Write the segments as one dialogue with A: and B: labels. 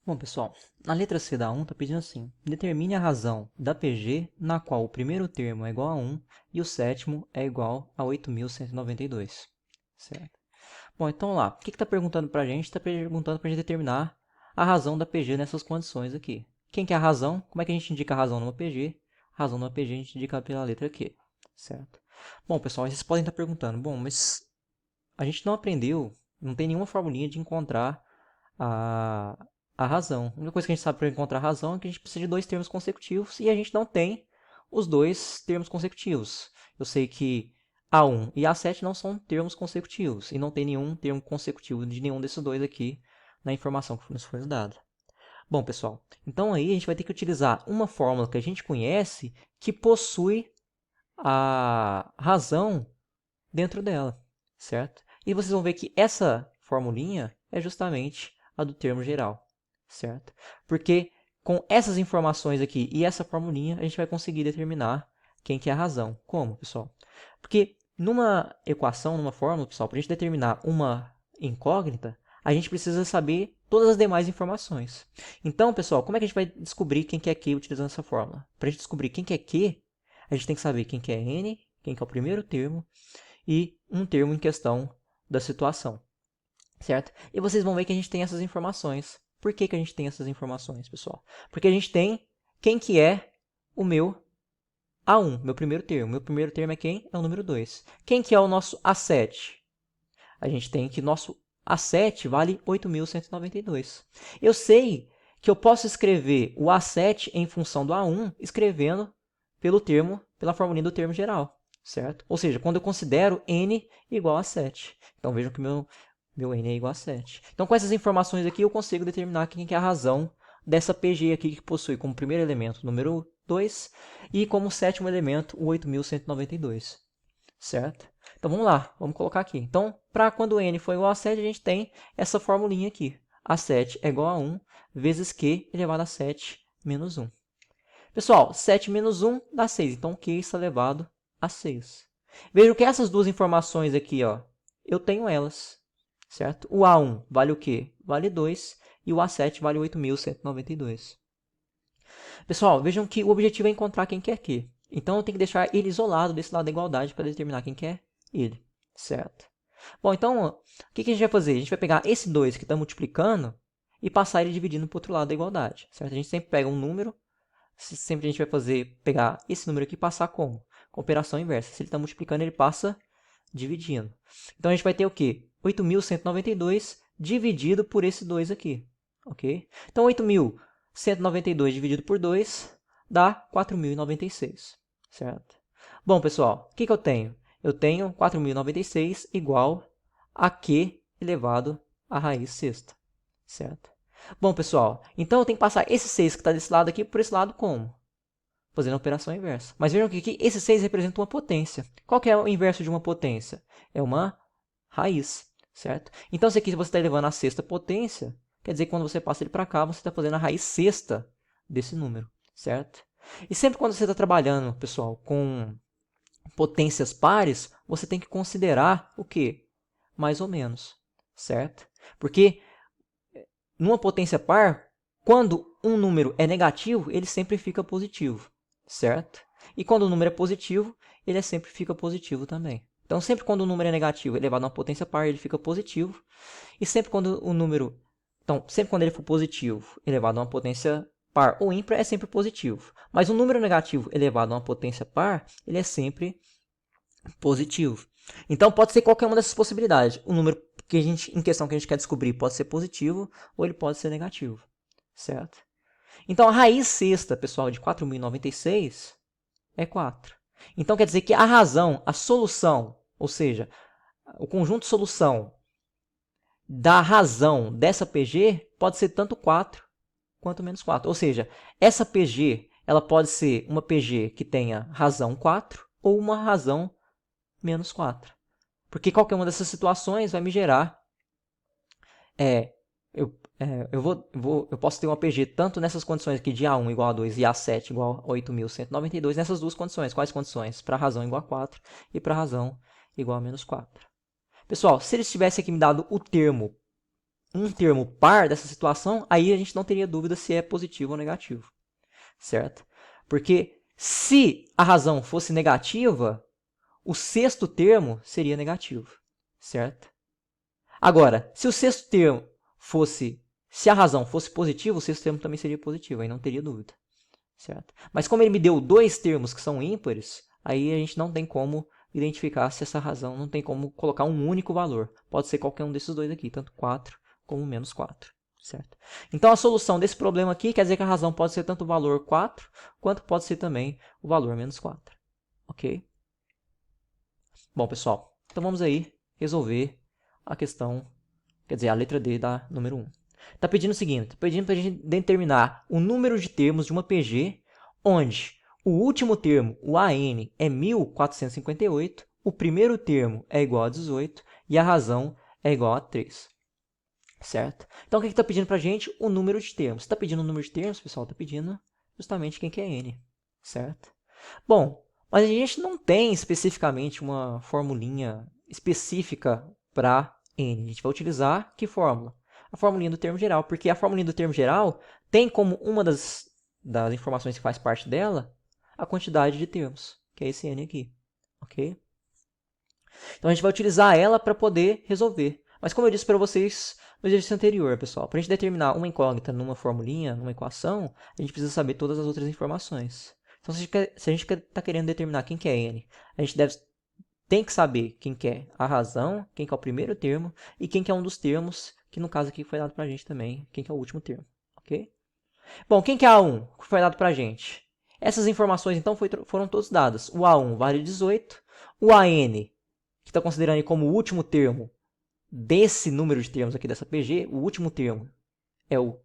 A: Bom, pessoal, na letra C da 1 está pedindo assim: determine a razão da PG na qual o primeiro termo é igual a 1 e o sétimo é igual a 8.192. Certo? Bom, então lá, o que está perguntando para a gente? Está perguntando para a gente determinar a razão da PG nessas condições aqui. Quem que é a razão? Como é que a gente indica a razão numa PG? A razão numa PG a gente indica pela letra Q. Certo? Bom, pessoal, vocês podem estar perguntando, bom, mas a gente não aprendeu, não tem nenhuma formulinha de encontrar a, a razão. A única coisa que a gente sabe para encontrar a razão é que a gente precisa de dois termos consecutivos e a gente não tem os dois termos consecutivos. Eu sei que A1 e A7 não são termos consecutivos e não tem nenhum termo consecutivo de nenhum desses dois aqui na informação que nos foi dada. Bom, pessoal, então aí a gente vai ter que utilizar uma fórmula que a gente conhece que possui a razão dentro dela, certo? E vocês vão ver que essa formulinha é justamente a do termo geral, certo? Porque com essas informações aqui e essa formulinha, a gente vai conseguir determinar quem que é a razão. Como, pessoal? Porque numa equação, numa fórmula, pessoal, para a gente determinar uma incógnita, a gente precisa saber todas as demais informações. Então, pessoal, como é que a gente vai descobrir quem que é Q utilizando essa fórmula? Para a gente descobrir quem que é Q, a gente tem que saber quem que é N, quem que é o primeiro termo, e um termo em questão da situação, certo? E vocês vão ver que a gente tem essas informações. Por que que a gente tem essas informações, pessoal? Porque a gente tem quem que é o meu A1, meu primeiro termo. Meu primeiro termo é quem? É o número 2. Quem que é o nosso A7? A gente tem que nosso A7 vale 8.192. Eu sei que eu posso escrever o A7 em função do A1 escrevendo pela formulinha do termo geral, certo? Ou seja, quando eu considero n igual a 7. Então vejam que meu n é igual a 7. Então com essas informações aqui eu consigo determinar quem é a razão dessa PG aqui que possui como primeiro elemento o número 2 e como sétimo elemento o 8.192, certo? Então vamos lá, vamos colocar aqui. Então, para quando n for igual a 7, a gente tem essa formulinha aqui. A7 é igual a 1 vezes Q elevado a 7 menos 1. Pessoal, 7 menos 1 dá 6, então Q está elevado a 6. Vejam que essas duas informações aqui, ó, eu tenho elas, certo? O A1 vale o quê? Vale 2 e o A7 vale 8.192. Pessoal, vejam que o objetivo é encontrar quem quer Q. Então eu tenho que deixar ele isolado desse lado da igualdade para determinar quem quer ele, certo? Bom, então, o que a gente vai fazer? A gente vai pegar esse 2 que está multiplicando e passar ele dividindo para o outro lado da igualdade, certo? A gente sempre pega um número, sempre a gente vai pegar esse número aqui e passar como? Com operação inversa. Se ele está multiplicando, ele passa dividindo. Então a gente vai ter o quê? 8.192 dividido por esse 2 aqui, ok? Então 8.192 dividido por 2 dá 4.096, certo? Bom, pessoal, o que eu tenho? Eu tenho 4.096 igual a Q elevado à raiz sexta, certo? Bom, pessoal, então eu tenho que passar esse 6 que está desse lado aqui por esse lado como? Fazendo a operação inversa. Mas vejam que aqui esse 6 representa uma potência. Qual que é o inverso de uma potência? É uma raiz, certo? Então, se aqui você está elevando a sexta potência, quer dizer que quando você passa ele para cá, você está fazendo a raiz sexta desse número, certo? E sempre quando você está trabalhando, pessoal, com potências pares, você tem que considerar o quê? Mais ou menos, certo? Porque numa potência par, quando um número é negativo, ele sempre fica positivo, certo? E quando o número é positivo, ele sempre fica positivo também. Então, sempre quando o número é negativo elevado a uma potência par, ele fica positivo. E sempre quando o número... Então, sempre quando ele for positivo elevado a uma potência par ou ímpar, é sempre positivo. Mas o número negativo elevado a uma potência par, ele é sempre positivo. Então, pode ser qualquer uma dessas possibilidades. O número em questão que a gente quer descobrir pode ser positivo ou ele pode ser negativo, certo? Então, a raiz sexta, pessoal, de 4.096 é 4. Então, quer dizer que a razão, a solução, ou seja, o conjunto solução da razão dessa PG pode ser tanto 4 quanto menos 4. Ou seja, essa PG ela pode ser uma PG que tenha razão 4 ou uma razão menos 4. Porque qualquer uma dessas situações vai me gerar... eu posso ter uma PG tanto nessas condições aqui de A1 igual a 2 e A7 igual a 8.192, nessas duas condições. Quais condições? Para a razão igual a 4 e para a razão igual a menos 4. Pessoal, se eles tivessem aqui me dado o termo um termo par dessa situação, aí a gente não teria dúvida se é positivo ou negativo, certo? Porque se a razão fosse negativa, o sexto termo seria negativo, certo? Agora, se o sexto termo se a razão fosse positiva, o sexto termo também seria positivo, aí não teria dúvida, certo? Mas como ele me deu dois termos que são ímpares, aí a gente não tem como identificar se essa razão, não tem como colocar um único valor. Pode ser qualquer um desses dois aqui, tanto 4 como menos 4, certo? Então a solução desse problema aqui quer dizer que a razão pode ser tanto o valor 4, quanto pode ser também o valor menos 4, ok? Bom, pessoal, então vamos aí resolver a questão, quer dizer, a letra D da número 1. Está pedindo o seguinte, está pedindo para a gente determinar o número de termos de uma PG, onde o último termo, o AN, é 1458, o primeiro termo é igual a 18 e a razão é igual a 3. Certo? Então, o que está pedindo para a gente? O número de termos. Se está pedindo o número de termos, pessoal, está pedindo justamente quem que é N. Certo? Bom, mas a gente não tem especificamente uma formulinha específica para N. A gente vai utilizar que fórmula? A formulinha do termo geral, porque a formulinha do termo geral tem como uma das informações que faz parte dela a quantidade de termos, que é esse N aqui. Ok? Então a gente vai utilizar ela para poder resolver. Mas como eu disse para vocês no exercício anterior, pessoal, para a gente determinar uma incógnita numa formulinha, numa equação, a gente precisa saber todas as outras informações. Então se a gente está querendo determinar quem que é N, a gente tem que saber quem que é a razão, quem que é o primeiro termo e quem que é um dos termos, que no caso aqui foi dado para a gente também, quem que é o último termo. Ok? Bom, quem que é A1 que foi dado para a gente? Essas informações então foram todas dadas. O A1 vale 18, o AN, que está considerando como o último termo desse número de termos aqui dessa PG, o último termo é o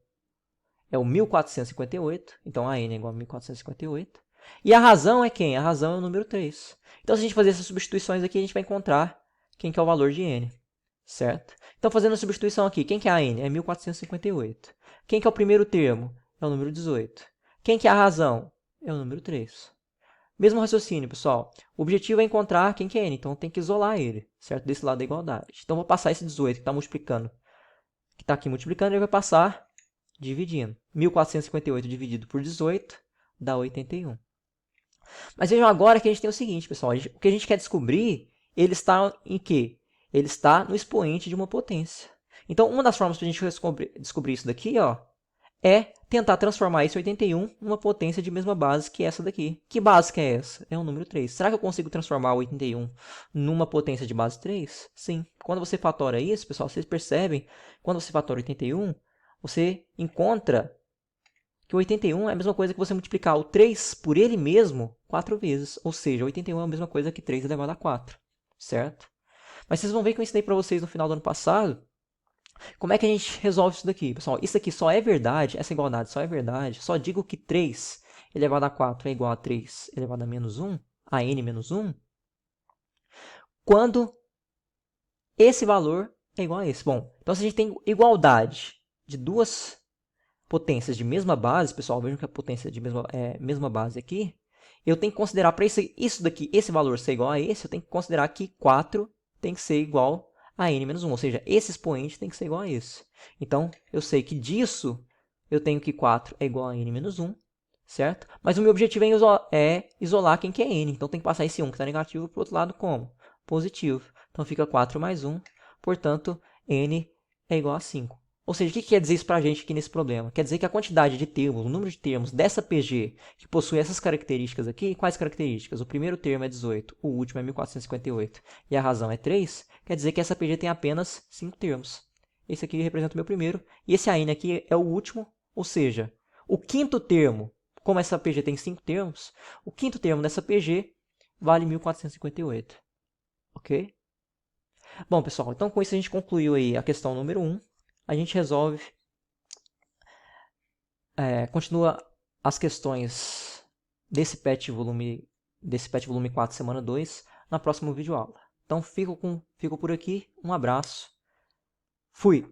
A: 1458, então a n é igual a 1458. E a razão é quem? A razão é o número 3. Então, se a gente fazer essas substituições aqui, a gente vai encontrar quem que é o valor de n, certo? Então, fazendo a substituição aqui, quem que é a n? É 1458. Quem que é o primeiro termo? É o número 18. Quem que é a razão? É o número 3. Mesmo raciocínio, pessoal. O objetivo é encontrar quem que é n, então tem que isolar ele, certo? Desse lado da igualdade. Então, vou passar esse 18 que está multiplicando, que está aqui multiplicando, ele vai passar dividindo. 1458 dividido por 18 dá 81. Mas vejam agora que a gente tem o seguinte, pessoal. O que a gente quer descobrir, ele está em quê? Ele está no expoente de uma potência. Então, uma das formas para a gente descobrir isso daqui, ó, é tentar transformar esse 81 numa potência de mesma base que essa daqui. Que base que é essa? É o número 3. Será que eu consigo transformar o 81 numa potência de base 3? Sim. Quando você fatora isso, pessoal, vocês percebem, quando você fatora 81, você encontra que o 81 é a mesma coisa que você multiplicar o 3 por ele mesmo 4 vezes. Ou seja, 81 é a mesma coisa que 3 elevado a 4. Certo? Mas vocês vão ver que eu ensinei para vocês no final do ano passado como é que a gente resolve isso daqui? Pessoal, isso aqui só é verdade, essa igualdade só é verdade, só digo que 3 elevado a 4 é igual a 3 elevado a menos 1, a n menos 1, quando esse valor é igual a esse. Bom, então se a gente tem igualdade de duas potências de mesma base, pessoal, vejam que a potência de mesma base aqui, eu tenho que considerar para isso daqui, esse valor ser igual a esse, eu tenho que considerar que 4 tem que ser igual a n menos 1, ou seja, esse expoente tem que ser igual a esse. Então, eu sei que disso eu tenho que 4 é igual a n menos 1, certo? Mas o meu objetivo é isolar quem que é n, então tem que passar esse 1 que está negativo para o outro lado como? Positivo. Então, fica 4 mais 1, portanto, n é igual a 5. Ou seja, o que quer dizer isso para a gente aqui nesse problema? Quer dizer que a quantidade de termos, o número de termos dessa PG que possui essas características aqui, quais características? O primeiro termo é 18, o último é 1458 e a razão é 3, quer dizer que essa PG tem apenas 5 termos. Esse aqui representa o meu primeiro e esse AN aqui é o último, ou seja, o quinto termo, como essa PG tem 5 termos, o quinto termo dessa PG vale 1458. Ok? Bom, pessoal, então com isso a gente concluiu aí a questão número 1. A gente resolve, continua as questões desse PET volume 4, semana 2, na próxima videoaula. Então, fico por aqui, um abraço, fui!